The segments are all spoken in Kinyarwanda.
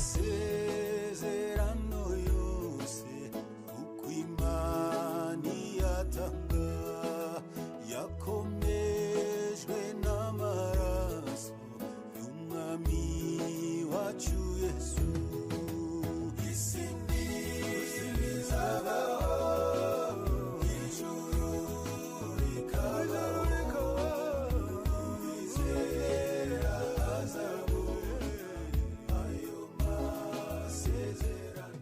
amasezerano yose uko Imana iyatanga yakomejwe n'amaraso y'umwami wacu Yesu. Isi ntizabaho, ijuru rikabaho, uwizera azabona ayo masezerano.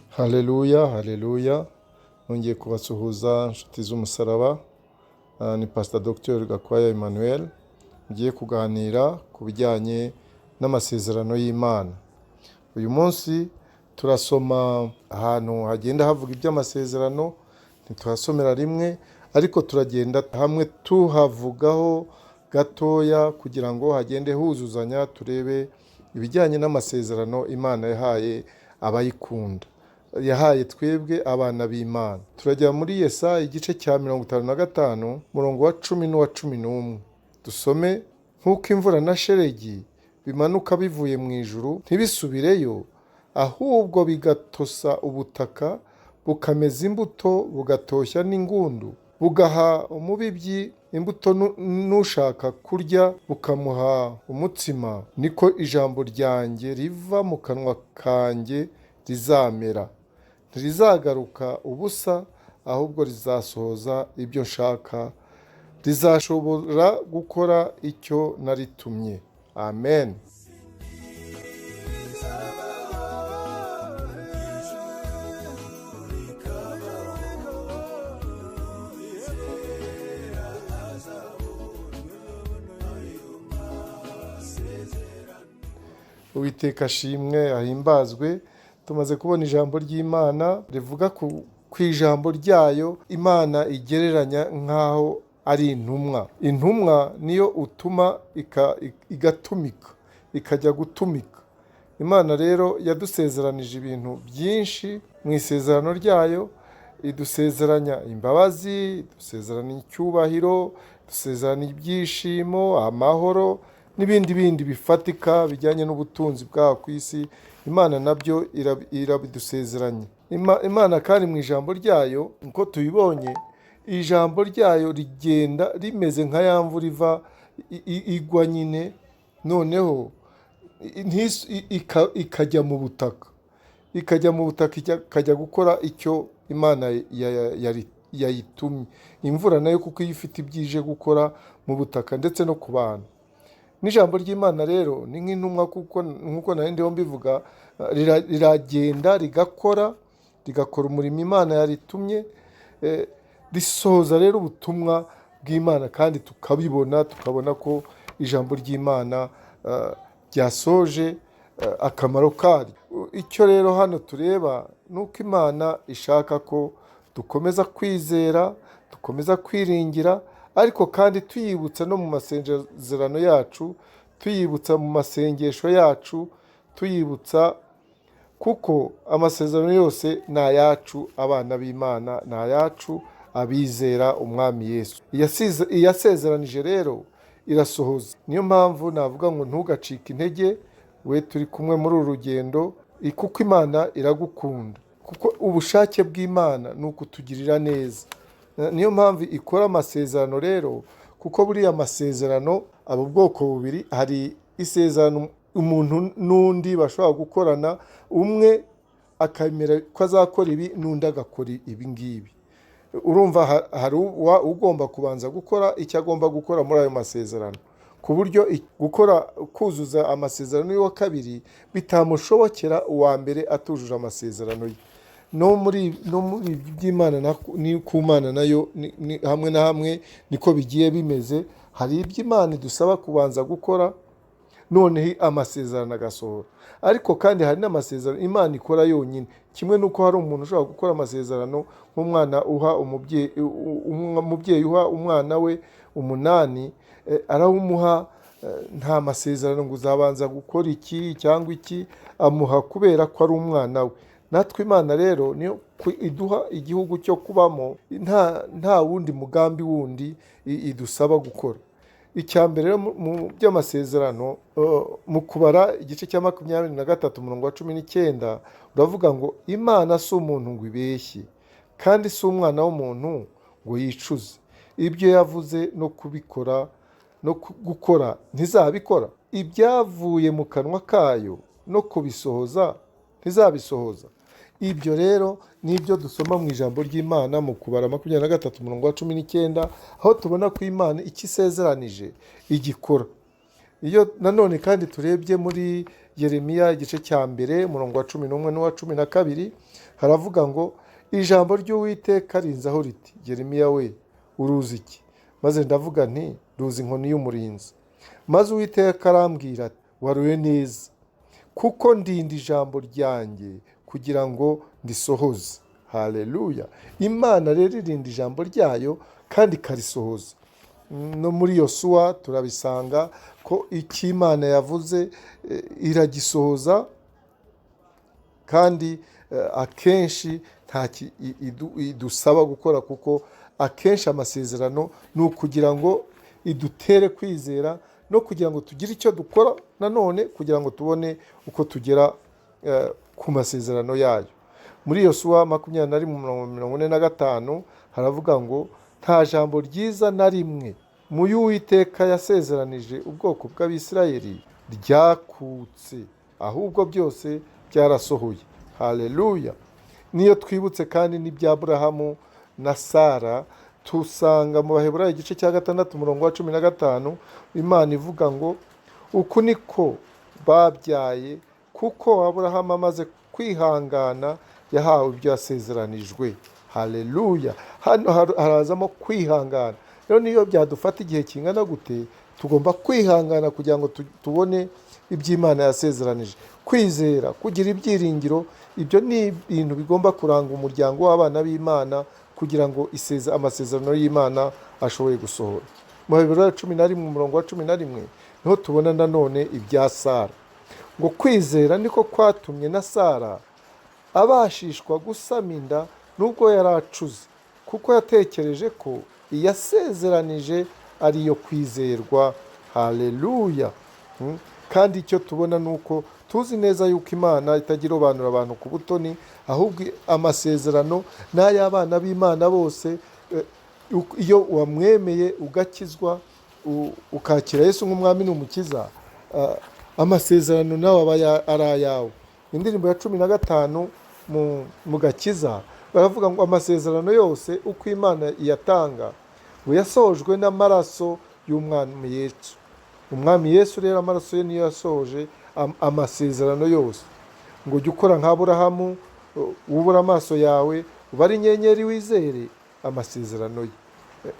Haleluya, haleluya. Nongeye kubasuhuza inshuti z'umusaraba. Ni Pastor Dr. Gakwaya Emmanuel. Ngiye kuganira ku bijyanye n'amasezerano y'Imana. Uyu munsi turasoma ahantu hagenda havuga iby'amasezerano, ntituhasomera rimwe, ariko turagenda hamwe tuhavugaho gatoya kugira ngo hagende huzuzanya, turebe ibijyanye n'amasezerano Imana yahaye abayikunda, yahaye twebwe abana b'Imana. Turajya muri Yesaya igice cya 55 umurongo wa 10 n'uwa 11. Dusome: nk'uko imvura na shelegi bimanuka bivuye mu ijuru ntibisubireyo, ahubwo bigatosa ubutaka, bukameza imbuto, bugatoshya n'ingundu, bugaha umubibyi imbuto n'ushaka kurya bukamuha umutsima, niko ijambo ryanjye riva mu kanwa kanjye rizamera. Ntirizagaruka ubusa, ahubwo rizasohoza ibyo nshaka, rizashobora gukora icyo naritumye. Amen. Uwiteka ashimwe ahimbazwe. Tumaze kubona ijambo ry'Imana rivuga ku ijambo ryayo Imana igereranya nk'aho ari intumwa. Intumwa niyo utuma igatumika, ikajya gutumika. Imana rero yadusezeranije ibintu byinshi mu isezerano ryayo. Idusezeranya imbabazi, idusezeranya icyubahiro, idusezeranya ibyishimo, amahoro n'ibindi bindi bifatika bijyanye n'ubutunzi bwaho ku isi. Imana nabyo irabidusezeranye. Imana kandi mu ijambo ryayo uko tubibonye, ijambo ryayo rigenda rimeze nka ya mvura igwa nyine, noneho ikajya mu butaka, ikajya gukora icyo Imana yayitumye. Imvura nayo kuko iyo ifite ibyije gukora mu butaka ndetse no ku bantu. N'ijambo ry'Imana rero ni nk'intumwa, kuko nk'uko nari ndiho mbivuga, riragenda rigakora umurimo Imana yaritumye, risohoza rero ubutumwa bw'Imana, kandi tukabona ko ijambo ry'Imana ryasoje akamaro karyo. Icyo rero hano tureba ni uko Imana ishaka ko dukomeza kwizera, dukomeza kwiringira, ariko kandi tuyibutsa no mu masezerano yacu, tuyibutsa mu masengesho yacu, tuyibutsa, kuko amasezerano yose ni ayacu abana b'Imana, ni ayacu abizera umwami Yesu. Iyasezeranije rero irasohoza. Niyo mpamvu navuga ngo ntugacike intege, we turi kumwe muri uru rugendo, kuko Imana iragukunda, kuko ubushake bw'Imana ni ukutugirira neza. Niyo mpamvu ikora amasezerano rero, kuko buriya amasezerano aba ubwoko bubiri. Hari isezerano umuntu n'undi bashobora gukorana, umwe akamera ko azakora ibi n'undi agakora ibi ngibi. Urumva hari ugomba kubanza gukora icyo agomba gukora muri ayo masezerano, ku buryo kuzuza amasezerano y'uwa kabiri bitamushobokera uwa mbere atujuje amasezerano ye. No muri by'Imana ni ku Mana nayo hamwe na hamwe niko bigiye bimeze. Hari iby'Imana idusaba kubanza gukora, noneho amasezerano agasohora. Ariko kandi hari n'amasezerano Imana ikora yonyine. Kimwe n'uko hari umuntu ushobora gukora amasezerano, nk'umwana uha umubyeyi uha umwana we umunani, arawumuha nta masezerano ngo uzabanza gukora iki cyangwa iki, amuha kubera ko ari umwana we. Natwe Imana rero niyo iduha igihugu cyo kubamo, nta wundi mugambi wundi idusaba gukora. icya mbere rero mu by'amasezerano, mu kubara igice cya 23 umurongo wa 19 uravuga ngo Imana si umuntu ngo ibeshye, kandi si umwana w'umuntu ngo yicuze. Ibyo yavuze no kubikora no gukora ntizabikora, ibyavuye mu kanwa kayo no kubisohoza ntizabisohoza. Ibyo rero nibyo dusoma mu ijambo ry'Imana mu kubara 23 umurongo wa 19, aho tubona ko Imana icyo isezeranije igikora. Iyo nanone kandi turebye muri Yeremiya igice cya mbere umurongo wa 11 n'uwa 12 haravuga ngo ijambo ry'Uwiteka rinzaho riti, Yeremiya we uruzi iki? Maze ndavuga nti ruzi inkoni y'umurinzi. Maze Uwiteka arambwira ati, waruye neza, kuko ndinda ijambo ryanjye kugira ngo ndisohoze. Haleluya. Imana rero irinda ijambo ryayo kandi ikarisohoza. No muri Yosuwa turabisanga ko icyo Imana yavuze iragisohoza, kandi akenshi nta idusaba gukora, kuko akenshi amasezerano ni ukugira ngo idutere kwizera no kugira ngo tugire icyo dukora nanone kugira ngo tubone uko tugera ku masezerano yayo. Muri Yosuwa 20:45 haravuga ngo nta jambo ryiza na rimwe mu y'Uwiteka yasezeranije ubwoko bw'Abisirayeli ryakutse, ahubwo byose byarasohoye. Haleluya. Niyo twibutse kandi n'ibya Aburahamu na Sara, tusanga mu Baheburayo igice cya 6 umurongo wa 15 Imana ivuga ngo uku niko babyaye, kuko Aburahamu amaze kwihangana yahawe ibyo yasezeranijwe. Haleluya. Hano harazamo kwihangana. Rero niyo byadufata igihe kingana gute, tugomba kwihangana kugira ngo tubone iby'Imana yasezeranije. Kwizera, kugira ibyiringiro, ibyo ni ibintu bigomba kuranga umuryango w'abana b'Imana kugira ngo amasezerano y'Imana ashoboye gusohora. Mu Baheburayo 11 umurongo wa 11 niho tubona nanone ibya Sara, ngo kwizera niko kwatumye na Sara abashishwa gusama inda nubwo yari acuze, kuko yatekereje ko iyasezeranije ari iyo kwizerwa. Haleluya. Kandi icyo tubona ni uko tuzi neza yuko Imana itagirobanura abantu ku butoni, ahubwo amasezerano n'ay'abana b'Imana bose. Iyo wamwemeye ugakizwa ukakira Yesu nk'umwami n'umukiza, amasezerano nawe aba ari ayawe. Indirimbo ya 15 mu gakiza baravuga ngo amasezerano yose uko Imana iyatanga ngo yasojwe n'amaraso y'umwami Yesu. Umwami Yesu rero amaraso ye niyo yasoje amasezerano yose. Ngo jya ukora nka Aburahamu, wubura amaso yawe ubare inyenyeri wizere amasezerano ye.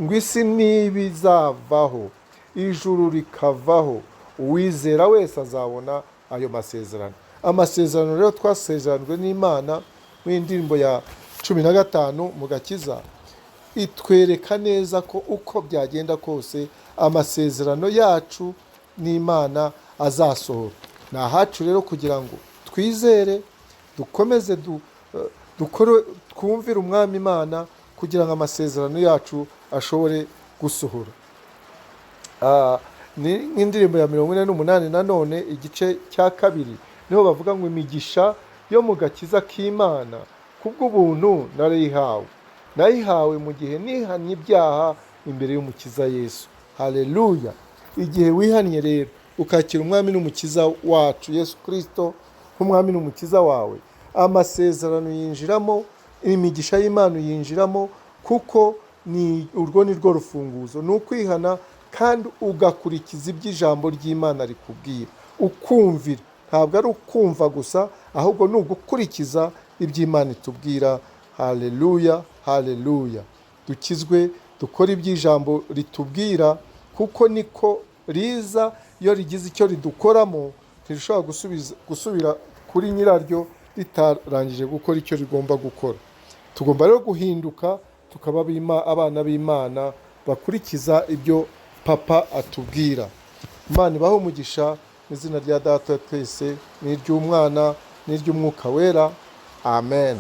Ngo isi nibizavaho ijuru rikavaho, uwizera wese azabona ayo masezerano. Amasezerano rero twasezeranwe n'Imana mu indirimbo ya 15 mu gakiza itwereka neza ko uko byagenda kose amasezerano yacu n'Imana azasohora. Ni ahacu rero kugira ngo twizere, dukomeze twumvire umwami Imana kugira ngo amasezerano yacu ashobore gusohora. Ni indirimbo ya 48 nanone igice cya 2 niho bavuga ngo imigisha yo mu gakiza k'Imana kubw'ubuntu nayihawe mu gihe nihanye ibyaha imbere y'umukiza Yesu. Haleluya. Igihe wihanye rero ukakira umwami n'umukiza wacu Yesu Kristo nk'umwami n'umukiza wawe, amasezerano yinjiramo, imigisha y'Imana yinjiramo, kuko urwo ni rwo rufunguzo. Ni ukwihana kandi ugakurikiza iby'ijambo ry'Imana rikubwira, ukumvira. Ntabwo ari ukumva gusa, ahubwo ni ugukurikiza iby'Imana itubwira. Haleluya, haleluya. Dukizwe, dukora iby'ijambo ritubwira, kuko niko riza. Iyo rigize icyo ridukoramo ntirishobora gusubira kuri nyiraryo ritarangije gukora icyo rigomba gukora. Tugomba rero guhinduka tukaba abana b'Imana bakurikiza ibyo Papa atubwira. Imana ibahe umugisha mu izina rya Data twese, n'iry'Umwana n'iry'Umwuka Wera. Amen.